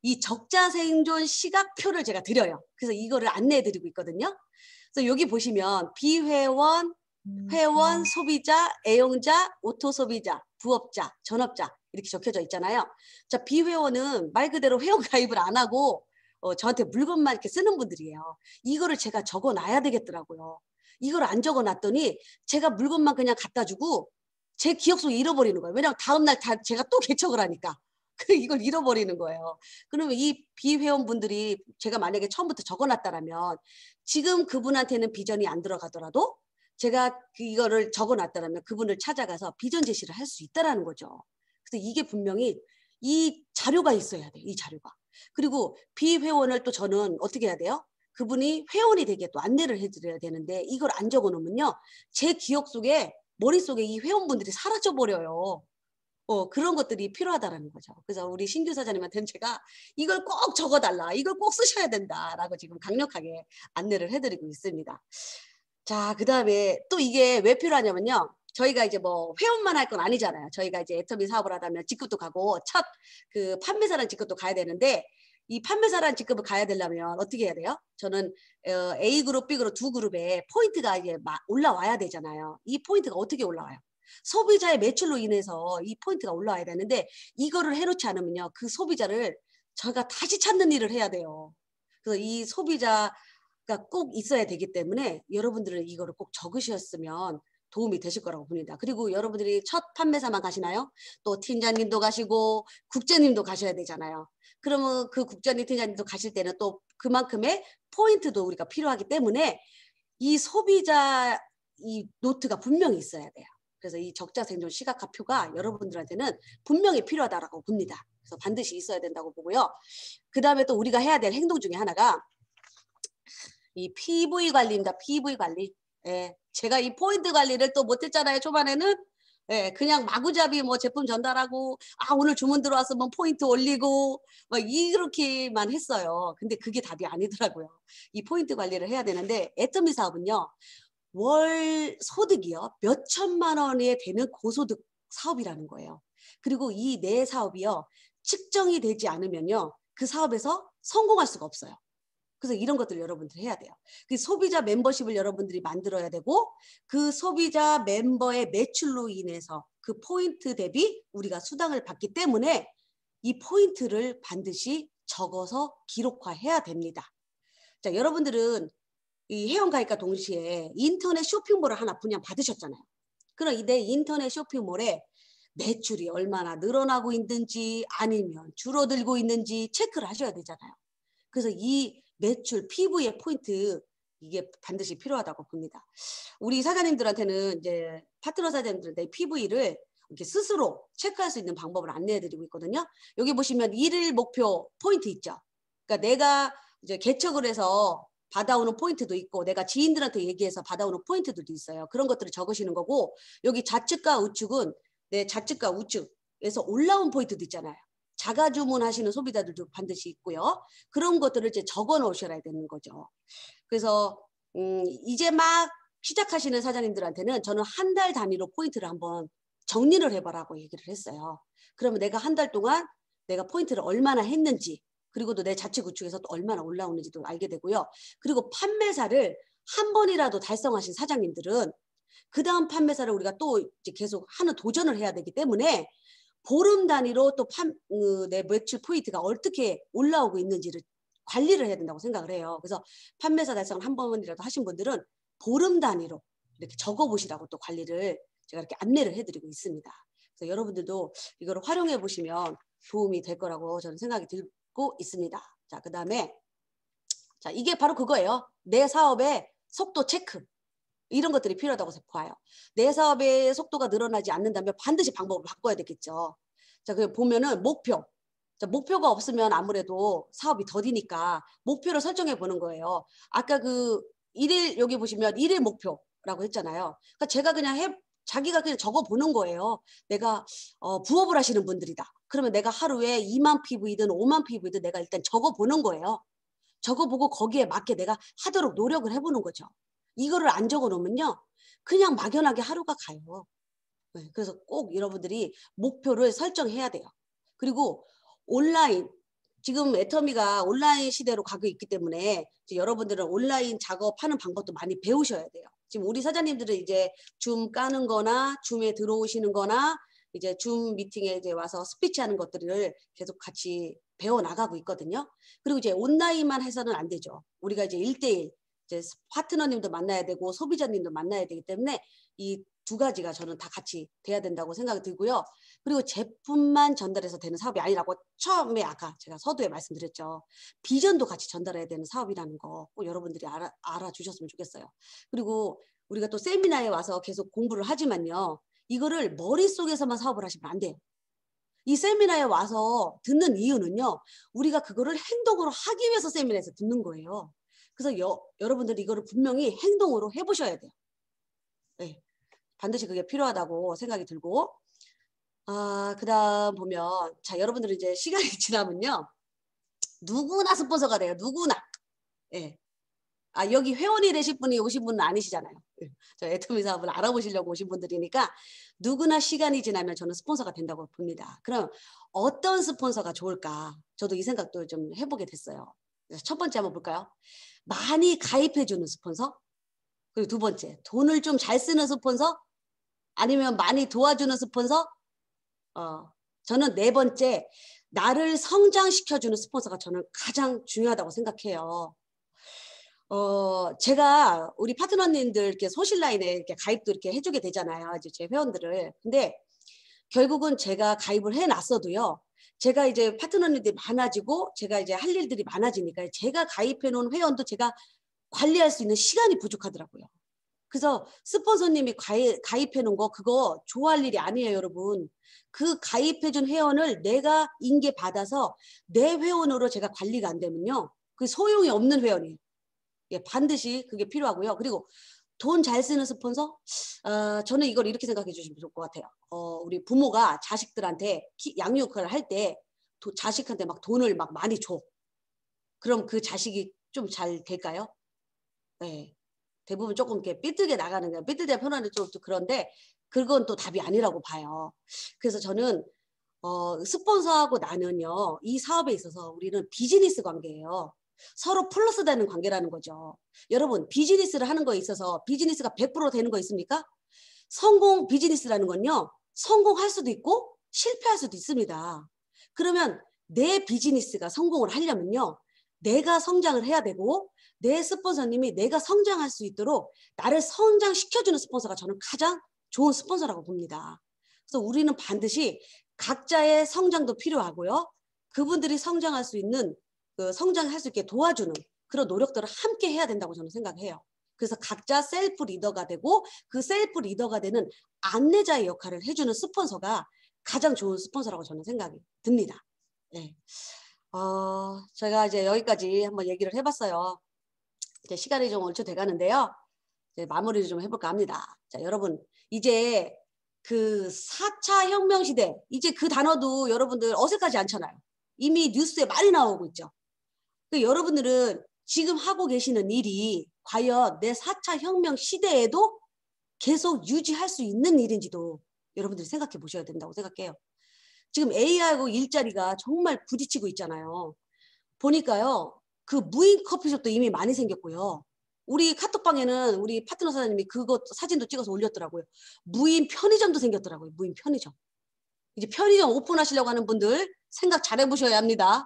이 적자 생존 시각표를 제가 드려요. 그래서 이거를 안내해 드리고 있거든요. 그래서 여기 보시면 비회원, 회원, 소비자, 애용자, 오토 소비자, 부업자, 전업자 이렇게 적혀져 있잖아요. 자, 비회원은 말 그대로 회원 가입을 안 하고 저한테 물건만 이렇게 쓰는 분들이에요. 이거를 제가 적어놔야 되겠더라고요. 이걸 안 적어놨더니 제가 물건만 그냥 갖다 주고 제 기억 속에 잃어버리는 거예요. 왜냐하면 다음날 제가 또 개척을 하니까. 이걸 잃어버리는 거예요. 그러면 이 비회원분들이 제가 만약에 처음부터 적어놨다라면 지금 그분한테는 비전이 안 들어가더라도 제가 이거를 적어놨다라면 그분을 찾아가서 비전 제시를 할 수 있다라는 거죠. 그래서 이게 분명히 이 자료가 있어야 돼요. 이 자료가. 그리고 비회원을 또 저는 어떻게 해야 돼요? 그분이 회원이 되게 또 안내를 해드려야 되는데 이걸 안 적어놓으면요. 제 기억 속에 머릿속에 이 회원분들이 사라져 버려요. 그런 것들이 필요하다라는 거죠. 그래서 우리 신규 사장님한테는 제가 이걸 꼭 적어달라. 이걸 꼭 쓰셔야 된다라고 지금 강력하게 안내를 해드리고 있습니다. 자, 그다음에 또 이게 왜 필요하냐면요. 저희가 이제 뭐 회원만 할 건 아니잖아요. 저희가 이제 애터미 사업을 하다면 직급도 가고 첫 그 판매사라는 직급도 가야 되는데 이 판매사라는 직급을 가야 되려면 어떻게 해야 돼요? 저는 A그룹, B그룹 두 그룹에 포인트가 이제 올라와야 되잖아요. 이 포인트가 어떻게 올라와요? 소비자의 매출로 인해서 이 포인트가 올라와야 되는데 이거를 해놓지 않으면요. 그 소비자를 저희가 다시 찾는 일을 해야 돼요. 그래서 이 소비자가 꼭 있어야 되기 때문에 여러분들은 이거를 꼭 적으셨으면 도움이 되실 거라고 봅니다. 그리고 여러분들이 첫 판매사만 가시나요? 또 팀장님도 가시고 국장님도 가셔야 되잖아요. 그러면 그 국장님, 팀장님도 가실 때는 또 그만큼의 포인트도 우리가 필요하기 때문에 이 소비자 이 노트가 분명히 있어야 돼요. 그래서 이 적자 생존 시각화표가 여러분들한테는 분명히 필요하다고 봅니다. 그래서 반드시 있어야 된다고 보고요. 그 다음에 또 우리가 해야 될 행동 중에 하나가 이 PV 관리입니다. PV 관리. 예, 제가 이 포인트 관리를 또 못했잖아요. 초반에는. 예, 그냥 마구잡이 뭐 제품 전달하고 오늘 주문 들어왔으면 포인트 올리고 막 이렇게만 했어요. 근데 그게 답이 아니더라고요. 이 포인트 관리를 해야 되는데 애터미 사업은요. 월 소득이요. 몇 천만 원이 되는 고소득 사업이라는 거예요. 그리고 이 내 사업이요. 측정이 되지 않으면요. 그 사업에서 성공할 수가 없어요. 그래서 이런 것들을 여러분들이 해야 돼요. 그 소비자 멤버십을 여러분들이 만들어야 되고 그 소비자 멤버의 매출로 인해서 그 포인트 대비 우리가 수당을 받기 때문에 이 포인트를 반드시 적어서 기록화해야 됩니다. 자, 여러분들은 이 회원가입과 동시에 인터넷 쇼핑몰을 하나 분양 받으셨잖아요. 그럼 내 인터넷 쇼핑몰에 매출이 얼마나 늘어나고 있는지 아니면 줄어들고 있는지 체크를 하셔야 되잖아요. 그래서 이 매출 PV의 포인트 이게 반드시 필요하다고 봅니다. 우리 사장님들한테는 이제 파트너 사장님들한테 PV를 이렇게 스스로 체크할 수 있는 방법을 안내해드리고 있거든요. 여기 보시면 일일 목표 포인트 있죠. 그러니까 내가 이제 개척을 해서 받아오는 포인트도 있고 내가 지인들한테 얘기해서 받아오는 포인트들도 있어요. 그런 것들을 적으시는 거고 여기 좌측과 우측은 내 좌측과 우측에서 올라온 포인트도 있잖아요. 자가 주문하시는 소비자들도 반드시 있고요. 그런 것들을 이제 적어 놓으셔야 되는 거죠. 그래서 이제 막 시작하시는 사장님들한테는 저는 한 달 단위로 포인트를 한번 정리를 해봐라고 얘기를 했어요. 그러면 내가 한 달 동안 내가 포인트를 얼마나 했는지 그리고 또 내 자체 구축에서 또 얼마나 올라오는지도 알게 되고요. 그리고 판매사를 한 번이라도 달성하신 사장님들은 그 다음 판매사를 우리가 또 이제 계속 하는 도전을 해야 되기 때문에 보름 단위로 또 내 매출 포인트가 어떻게 올라오고 있는지를 관리를 해야 된다고 생각을 해요. 그래서 판매사 달성을 한 번이라도 하신 분들은 보름 단위로 이렇게 적어보시라고 또 관리를 제가 이렇게 안내를 해드리고 있습니다. 그래서 여러분들도 이거를 활용해 보시면 도움이 될 거라고 저는 생각이 들고 있습니다. 자, 그 다음에 자, 이게 바로 그거예요. 내 사업의 속도 체크. 이런 것들이 필요하다고 봐요. 내 사업의 속도가 늘어나지 않는다면 반드시 방법을 바꿔야 되겠죠. 자, 그 보면은 목표. 자, 목표가 없으면 아무래도 사업이 더디니까 목표를 설정해 보는 거예요. 아까 그 일일 여기 보시면 일일 목표라고 했잖아요. 그러니까 제가 그냥 자기가 그냥 적어 보는 거예요. 내가 부업을 하시는 분들이다. 그러면 내가 하루에 2만 PV든 5만 PV든 내가 일단 적어 보는 거예요. 적어 보고 거기에 맞게 내가 하도록 노력을 해보는 거죠. 이거를 안 적어 놓으면요. 그냥 막연하게 하루가 가요. 네, 그래서 꼭 여러분들이 목표를 설정해야 돼요. 그리고 온라인, 지금 애터미가 온라인 시대로 가고 있기 때문에 이제 여러분들은 온라인 작업하는 방법도 많이 배우셔야 돼요. 지금 우리 사장님들은 이제 줌 까는 거나 줌에 들어오시는 거나 이제 줌 미팅에 이제 와서 스피치 하는 것들을 계속 같이 배워 나가고 있거든요. 그리고 이제 온라인만 해서는 안 되죠. 우리가 이제 1대1 이제 파트너님도 만나야 되고 소비자님도 만나야 되기 때문에 이 두 가지가 저는 다 같이 돼야 된다고 생각이 들고요. 그리고 제품만 전달해서 되는 사업이 아니라고 처음에 아까 제가 서두에 말씀드렸죠. 비전도 같이 전달해야 되는 사업이라는 거 꼭 여러분들이 알아주셨으면 좋겠어요. 그리고 우리가 또 세미나에 와서 계속 공부를 하지만요. 이거를 머릿속에서만 사업을 하시면 안 돼요. 이 세미나에 와서 듣는 이유는요. 우리가 그거를 행동으로 하기 위해서 세미나에서 듣는 거예요. 그래서 여러분들이 이거를 분명히 행동으로 해보셔야 돼요. 네, 반드시 그게 필요하다고 생각이 들고 그다음 보면 자 여러분들은 이제 시간이 지나면요. 누구나 스폰서가 돼요. 누구나. 예. 여기 회원이 되실 분이 오신 분은 아니시잖아요. 저 애터미 사업을 알아보시려고 오신 분들이니까 누구나 시간이 지나면 저는 스폰서가 된다고 봅니다. 그럼 어떤 스폰서가 좋을까? 저도 이 생각도 좀 해보게 됐어요. 그래서 첫 번째 한번 볼까요? 많이 가입해주는 스폰서. 그리고 두 번째, 돈을 좀 잘 쓰는 스폰서. 아니면 많이 도와주는 스폰서. 저는 네 번째, 나를 성장시켜주는 스폰서가 저는 가장 중요하다고 생각해요. 제가 우리 파트너님들 이렇게 소실라인에 이렇게 가입도 이렇게 해주게 되잖아요. 이제 제 회원들을. 근데 결국은 제가 가입을 해놨어도요. 제가 이제 파트너님들이 많아지고 제가 이제 할 일들이 많아지니까 제가 가입해 놓은 회원도 제가 관리할 수 있는 시간이 부족하더라고요. 그래서 스폰서님이 가입해 놓은 거 그거 좋아할 일이 아니에요, 여러분. 그 가입해 준 회원을 내가 인계 받아서 내 회원으로 제가 관리가 안 되면요. 그 소용이 없는 회원이에요. 예, 반드시 그게 필요하고요. 그리고 돈 잘 쓰는 스폰서? 저는 이걸 이렇게 생각해 주시면 좋을 것 같아요. 우리 부모가 자식들한테 양육을 할 때 자식한테 막 돈을 막 많이 줘. 그럼 그 자식이 좀 잘 될까요? 네. 대부분 조금 이렇게 삐뚤게 나가는 거예요. 삐뚤게 표현하는 좀 그런데 그건 또 답이 아니라고 봐요. 그래서 저는 스폰서하고 나는요. 이 사업에 있어서 우리는 비즈니스 관계예요. 서로 플러스 되는 관계라는 거죠. 여러분 비즈니스를 하는 거에 있어서 비즈니스가 100% 되는 거 있습니까? 성공 비즈니스라는 건요. 성공할 수도 있고 실패할 수도 있습니다. 그러면 내 비즈니스가 성공을 하려면요. 내가 성장을 해야 되고 내 스폰서님이 내가 성장할 수 있도록 나를 성장시켜주는 스폰서가 저는 가장 좋은 스폰서라고 봅니다. 그래서 우리는 반드시 각자의 성장도 필요하고요. 그분들이 성장할 수 있는 성장할 수 있게 도와주는 그런 노력들을 함께 해야 된다고 저는 생각해요. 그래서 각자 셀프 리더가 되고 그 셀프 리더가 되는 안내자의 역할을 해주는 스폰서가 가장 좋은 스폰서라고 저는 생각이 듭니다. 네. 제가 이제 여기까지 한번 얘기를 해봤어요. 이제 시간이 좀 얼추 돼가는데요. 이제 마무리를 좀 해볼까 합니다. 자, 여러분 이제 그 4차 혁명 시대 이제 그 단어도 여러분들 어색하지 않잖아요. 이미 뉴스에 많이 나오고 있죠. 여러분들은 지금 하고 계시는 일이 과연 내 4차 혁명 시대에도 계속 유지할 수 있는 일인지도 여러분들이 생각해 보셔야 된다고 생각해요. 지금 AI하고 일자리가 정말 부딪히고 있잖아요. 보니까요. 그 무인 커피숍도 이미 많이 생겼고요. 우리 카톡방에는 우리 파트너 사장님이 그거 사진도 찍어서 올렸더라고요. 무인 편의점도 생겼더라고요. 무인 편의점. 이제 편의점 오픈하시려고 하는 분들 생각 잘 해보셔야 합니다.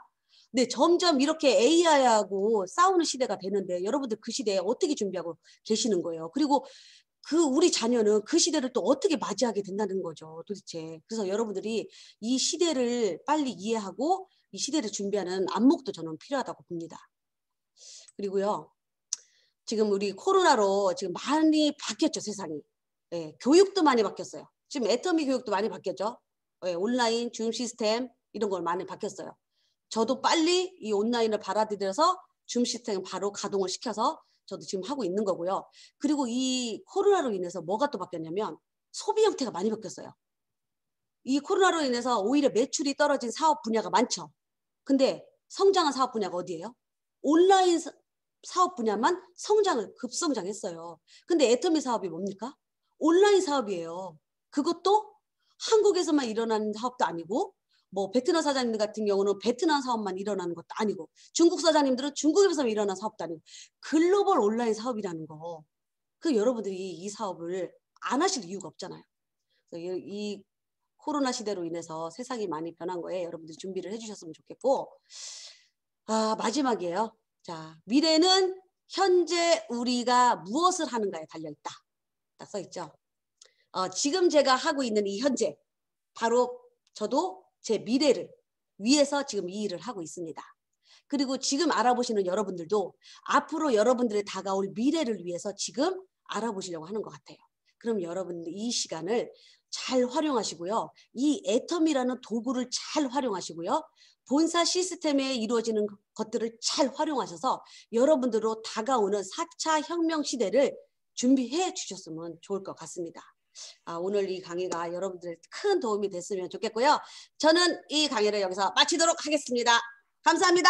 네, 점점 이렇게 AI하고 싸우는 시대가 되는데 여러분들 그 시대에 어떻게 준비하고 계시는 거예요? 그리고 우리 자녀는 그 시대를 또 어떻게 맞이하게 된다는 거죠, 도대체. 그래서 여러분들이 이 시대를 빨리 이해하고 이 시대를 준비하는 안목도 저는 필요하다고 봅니다. 그리고요, 지금 우리 코로나로 지금 많이 바뀌었죠, 세상이. 예, 교육도 많이 바뀌었어요. 지금 애터미 교육도 많이 바뀌었죠. 예, 온라인, 줌 시스템 이런 걸 많이 바뀌었어요. 저도 빨리 이 온라인을 받아들여서 줌 시스템 바로 가동을 시켜서 저도 지금 하고 있는 거고요. 그리고 이 코로나로 인해서 뭐가 또 바뀌었냐면 소비 형태가 많이 바뀌었어요. 이 코로나로 인해서 오히려 매출이 떨어진 사업 분야가 많죠. 근데 성장한 사업 분야가 어디예요? 온라인 사업 분야만 급성장했어요. 근데 애터미 사업이 뭡니까? 온라인 사업이에요. 그것도 한국에서만 일어나는 사업도 아니고 뭐 베트남 사장님들 같은 경우는 베트남 사업만 일어나는 것도 아니고 중국 사장님들은 중국에서만 일어나는 사업도 아니고 글로벌 온라인 사업이라는 거. 여러분들이 이 사업을 안 하실 이유가 없잖아요. 그래서 이 코로나 시대로 인해서 세상이 많이 변한 거에 여러분들이 준비를 해주셨으면 좋겠고 마지막이에요. 자, 미래는 현재 우리가 무엇을 하는가에 달려있다. 딱 써있죠. 지금 제가 하고 있는 이 현재 바로 저도 제 미래를 위해서 지금 이 일을 하고 있습니다. 그리고 지금 알아보시는 여러분들도 앞으로 여러분들의 다가올 미래를 위해서 지금 알아보시려고 하는 것 같아요. 그럼 여러분들 이 시간을 잘 활용하시고요. 이 애텀이라는 도구를 잘 활용하시고요. 본사 시스템에 이루어지는 것들을 잘 활용하셔서 여러분들로 다가오는 4차 혁명 시대를 준비해 주셨으면 좋을 것 같습니다. 오늘 이 강의가 여러분들의 큰 도움이 됐으면 좋겠고요. 저는 이 강의를 여기서 마치도록 하겠습니다. 감사합니다.